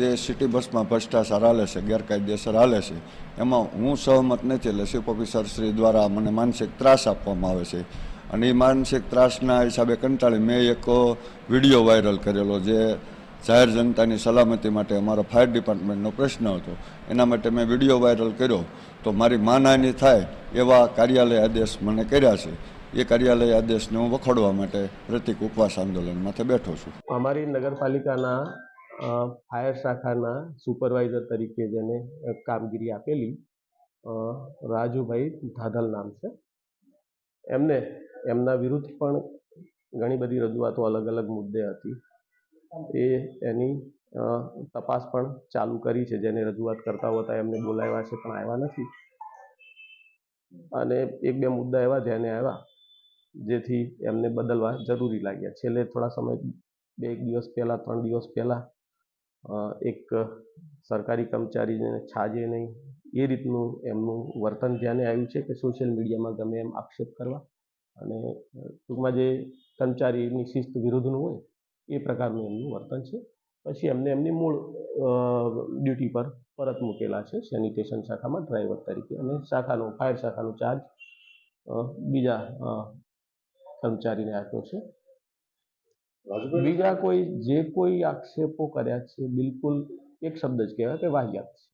જે સિટી બસમાં ભ્રષ્ટાચાર હાલે છે, ગેરકાયદેસર હાલે છે, એમાં હું સહમત નથી. એટલે ચીફ ઓફિસર શ્રી દ્વારા મને માનસિક ત્રાસ આપવામાં આવે છે અને એ માનસિક ત્રાસના હિસાબે કંટાળી મેં એક વિડીયો વાયરલ કરેલો, જે જાહેર જનતાની સલામતી માટે અમારા ફાયર ડિપાર્ટમેન્ટનો પ્રશ્ન હતો. એના માટે મેં વિડીયો વાયરલ કર્યો તો મારી માનહાનિ થાય એવા કાર્યાલય આદેશ મને કર્યા છે. એ કાર્યાલય આદેશને હું વખોડવા માટે પ્રતિક ઉપવાસ આંદોલન માથે બેઠો છું. અમારી નગરપાલિકાના ફાયર શાખાના સુપરવાઇઝર તરીકે જેને કામગીરી આપેલી રાજુભાઈ ધાધલ નામ છે, એમને એમના વિરુદ્ધ પણ ઘણી બધી રજૂઆતો અલગ અલગ મુદ્દે હતી. એની તપાસ પણ ચાલુ કરી છે. જેને રજૂઆત કરતા હતા એમને બોલાવ્યા છે પણ આવ્યા નથી. અને એક બે મુદ્દા એવા ધ્યાને આવ્યા જેથી એમને બદલવા જરૂરી લાગ્યા. છેલ્લે થોડા સમય 2 દિવસ પહેલા 3 દિવસ પહેલા એક સરકારી કર્મચારીને છાજે નહીં એ રીતનું એમનું વર્તન ધ્યાને આવ્યું છે કે સોશિયલ મીડિયામાં ગમે એમ આક્ષેપ કરવા અને ટૂંકમાં જે કર્મચારીની શિસ્ત વિરુદ્ધનું હોય એ પ્રકારનું એમનું વર્તન છે. પછી એમને એમની મૂળ ડ્યુટી પર પરત મૂકેલા છે સેનિટેશન શાખામાં ડ્રાઈવર તરીકે, અને ફાયર શાખાનો ચાર્જ બીજા કર્મચારીને આપ્યો છે. બીજા જે કોઈ આક્ષેપો કર્યા છે બિલકુલ એક શબ્દ જ કહેવાય કે વાહિયાત છે.